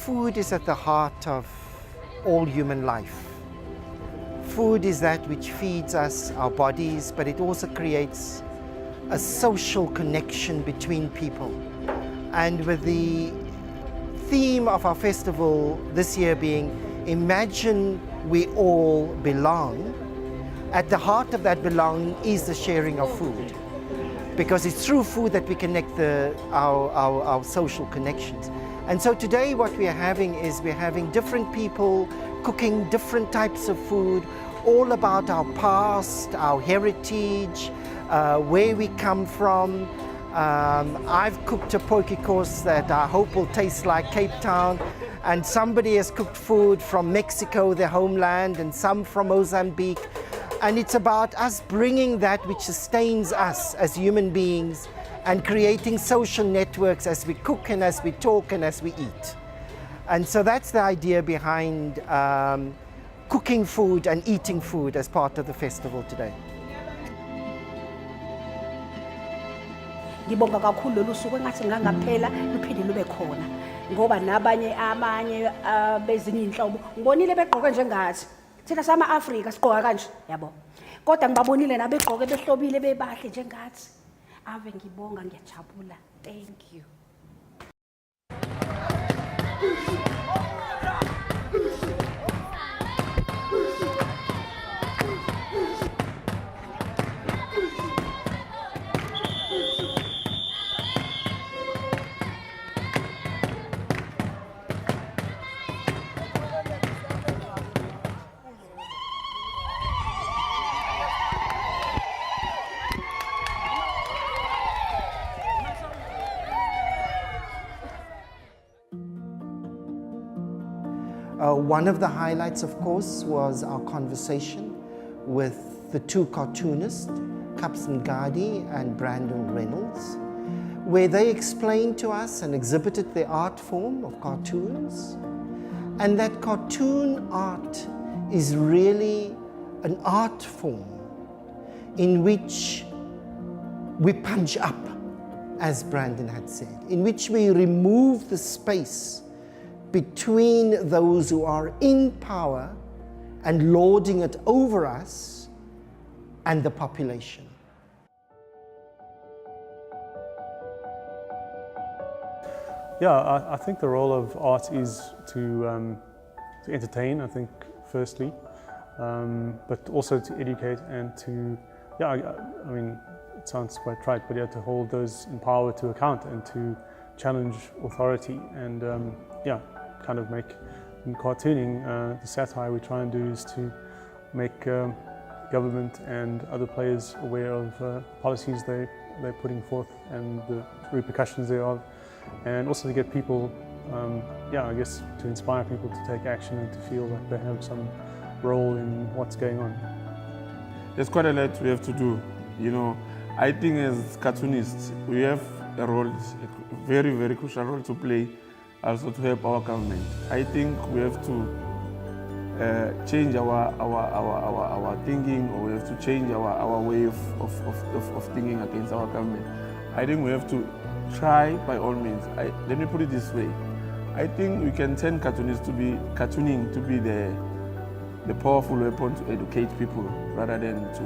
food is at the heart of all human life. Food is that which feeds us, our bodies, but it also creates a social connection between people. And with the theme of our festival this year being Imagine We All Belong, at the heart of that belonging is the sharing of food. Because it's through food that we connect our social connections. And so today what we are having is we're having different people cooking different types of food, all about our past, our heritage, where we come from. I've cooked a poke course that I hope will taste like Cape Town, and somebody has cooked food from Mexico, their homeland, and some from Mozambique. And it's about us bringing that which sustains us as human beings and creating social networks as we cook and as we talk and as we eat. And so that's the idea behind cooking food and eating food as part of the festival today. Ngibonga kakhulu lolu suku engathi ngangaphela luphinde lube khona ngoba nabanye bezinye inhlobo ngibonile begqoke njengathi thina sama Afrika sigqoka kanje yabo kodwa ngibabonile nabegqoke behlobile bebahle njengathi ave ngibonga ngiyajabula. Thank you. One of the highlights, of course, was our conversation with the two cartoonists, Kapson Gadi and Brandon Reynolds, where they explained to us and exhibited their art form of cartoons, and that cartoon art is really an art form in which we punch up, as Brandon had said, in which we remove the space between those who are in power and lording it over us and the population. Yeah, I think the role of art is to entertain, I think, firstly, but also to educate and to, I mean, it sounds quite trite, but to hold those in power to account and to challenge authority and, kind of make, in cartooning, the satire we try and do is to make government and other players aware of policies they're putting forth and the repercussions thereof, and also to get people, I guess, to inspire people to take action and to feel like they have some role in what's going on. There's quite a lot we have to do. You know, I think as cartoonists, we have a role, a very, very crucial role to play, also to help our government. I think we have to change our thinking, or we have to change our way of thinking against our government. I think we have to try by all means. Let me put it this way. I think we can turn cartooning to be the powerful weapon to educate people, rather than to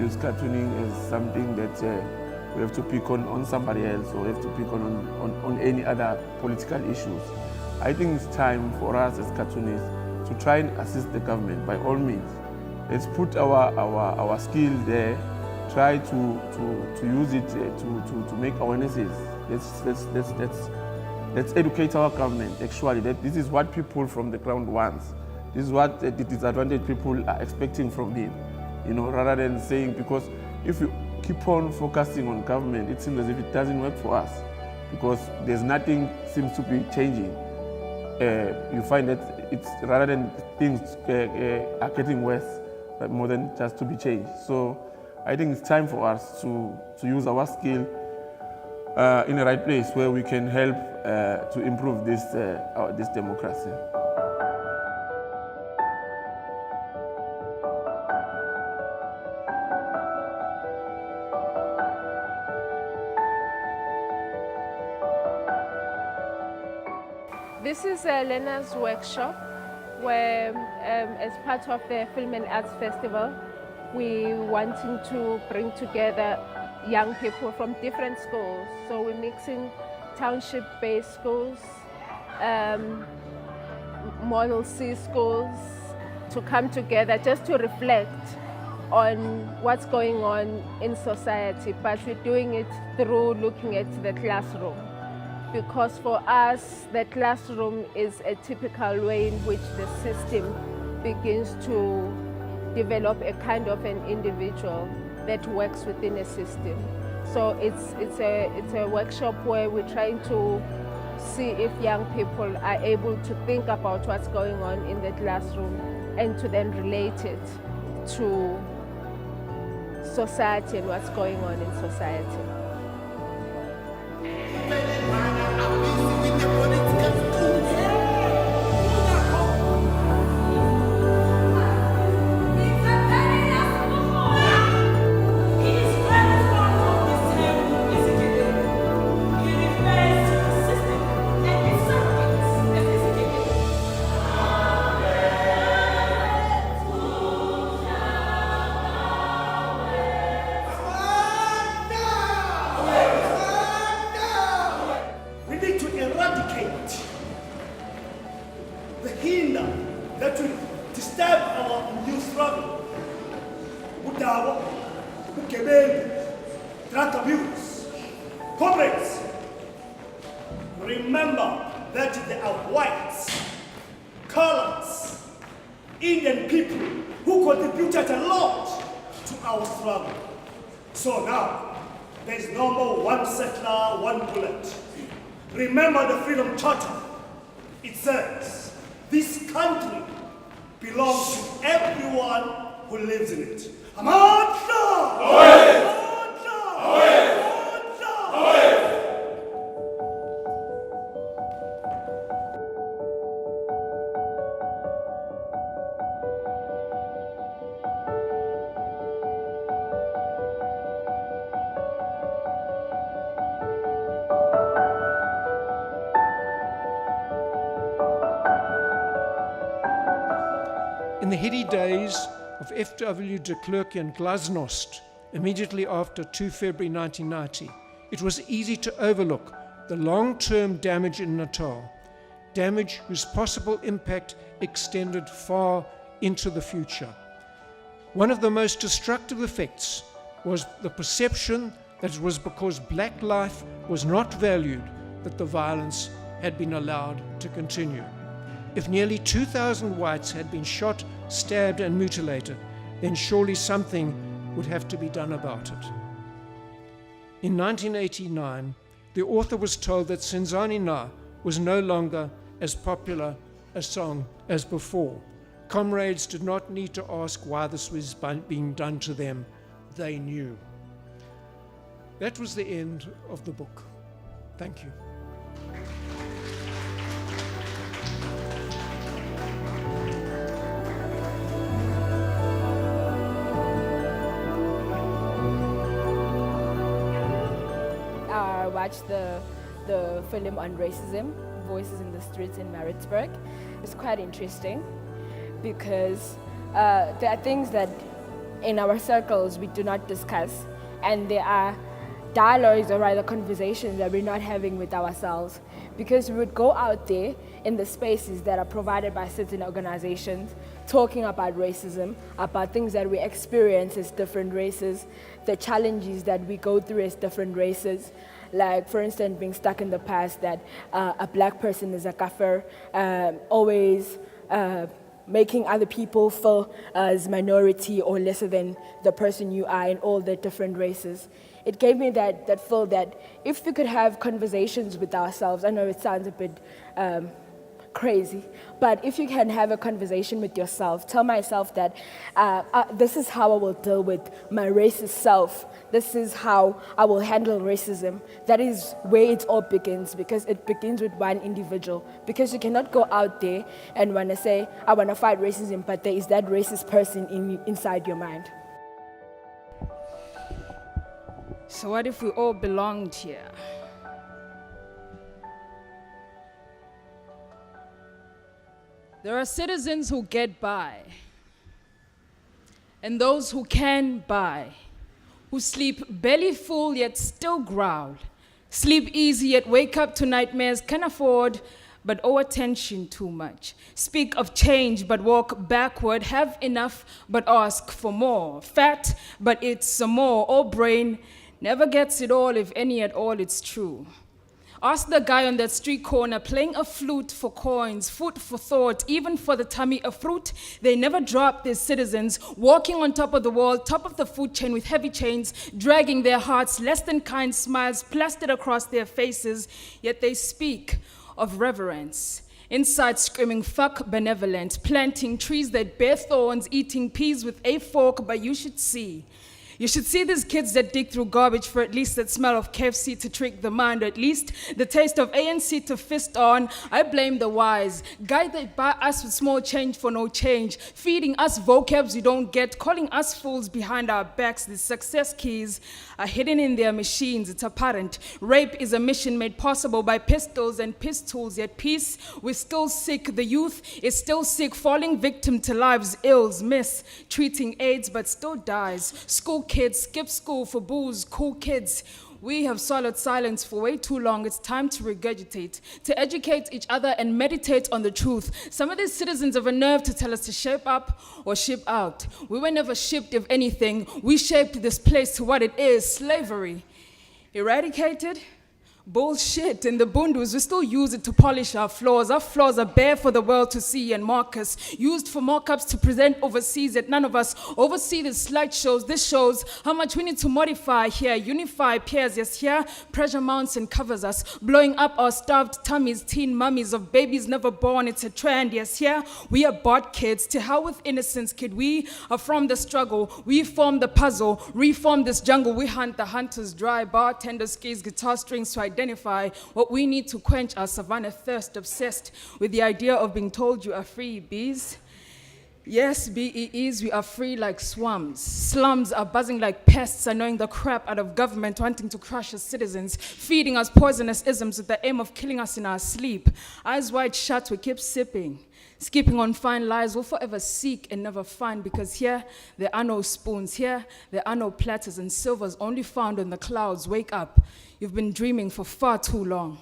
use cartooning as something that we have to pick on somebody else, or we have to pick on any other political issues. I think it's time for us as cartoonists to try and assist the government by all means. Let's put our skill there, try to use it to make awarenesses. Let's educate our government actually that this is what people from the ground want. This is what the disadvantaged people are expecting from him. You know, rather than saying, because if you keep on focusing on government, it seems as if it doesn't work for us, because there's nothing seems to be changing. You find that it's rather than things are getting worse, but more than just to be changed. So I think it's time for us to use our skill in the right place where we can help to improve this democracy. This is a learner's workshop where, as part of the Film and Arts Festival, we wanting to bring together young people from different schools. So we're mixing township-based schools, Model C schools, to come together just to reflect on what's going on in society, but we're doing it through looking at the classroom. Because for us, the classroom is a typical way in which the system begins to develop a kind of an individual that works within a system. So it's a workshop where we're trying to see if young people are able to think about what's going on in the classroom and to then relate it to society and what's going on in society. The hinder that will disturb our new struggle. Budawa, Bukebengu, drug abuse. Comrades, remember that there are whites, colors, Indian people who contributed a lot to our struggle. So now, there is no more one settler, one bullet. Remember the Freedom Charter. It says, this country belongs to everyone who lives in it. Amandla! Amandla! Amandla! In the heady days of F.W. de Klerk and Glasnost, immediately after 2 February 1990, it was easy to overlook the long-term damage in Natal, damage whose possible impact extended far into the future. One of the most destructive effects was the perception that it was because black life was not valued that the violence had been allowed to continue. If nearly 2,000 whites had been shot, stabbed and mutilated, then surely something would have to be done about it. In 1989, the author was told that Sinzani Na was no longer as popular a song as before. Comrades did not need to ask why this was being done to them. They knew. That was the end of the book. Thank you. I watched the film on racism, Voices in the Streets in Maritzburg. It's quite interesting because there are things that in our circles we do not discuss, and there are dialogues or rather conversations that we're not having with ourselves, because we would go out there in the spaces that are provided by certain organizations talking about racism, about things that we experience as different races, the challenges that we go through as different races. Like, for instance, being stuck in the past that a black person is a kafir, always making other people feel as minority or lesser than the person you are in all the different races. It gave me that feel that if we could have conversations with ourselves, I know it sounds a bit crazy, but if you can have a conversation with yourself, tell myself that this is how I will deal with my racist self. This is how I will handle racism. That is where it all begins, because it begins with one individual. Because you cannot go out there and want to say, I want to fight racism, but there is that racist person inside your mind. So what if we all belonged here? There are citizens who get by, and those who can buy, who sleep belly full yet still growl, sleep easy yet wake up to nightmares, can afford but owe attention too much, speak of change but walk backward, have enough but ask for more, fat but it's some more, or brain never gets it all, if any at all it's true. Ask the guy on that street corner playing a flute for coins, food for thought, even for the tummy, a fruit. They never drop their citizens, walking on top of the world, top of the food chain with heavy chains, dragging their hearts, less than kind smiles plastered across their faces, yet they speak of reverence. Inside screaming, fuck benevolent, planting trees that bear thorns, eating peas with a fork, but you should see these kids that dig through garbage for at least that smell of KFC to trick the mind, or at least the taste of ANC to fist on. I blame the wise, guy that buy us with small change for no change, feeding us vocabs we don't get, calling us fools behind our backs. The success keys are hidden in their machines, it's apparent. Rape is a mission made possible by pistols and pistols, yet peace, we're still sick. The youth is still sick, falling victim to life's ills, treating AIDS but still dies. School kids skip school for booze, cool kids. We have swallowed silence for way too long. It's time to regurgitate, to educate each other and meditate on the truth. Some of these citizens have a nerve to tell us to shape up or ship out. We were never shipped, if anything. We shaped this place to what it is, slavery. Eradicated? Bullshit. In the bundus, we still use it to polish our flaws. Our flaws are bare for the world to see and mark us. Used for mock-ups to present overseas, yet none of us oversee the slideshows. This shows how much we need to modify here, unify peers. Yes, here, pressure mounts and covers us, blowing up our starved tummies, teen mummies of babies never born. It's a trend. Yes, here, we are bought kids. To hell with innocence, kid. We are from the struggle. We form the puzzle, reform this jungle. We hunt the hunters dry, bartender skis, guitar strings to identify what we need to quench our savannah thirst, obsessed with the idea of being told you are free, bees. Yes, BEEs, we are free like swamps. Slums are buzzing like pests, annoying the crap out of government, wanting to crush us citizens, feeding us poisonous isms with the aim of killing us in our sleep. Eyes wide shut, we keep sipping. Skipping on fine lies, we'll forever seek and never find, because here there are no spoons, here there are no platters, and silver's only found in the clouds. Wake up, you've been dreaming for far too long.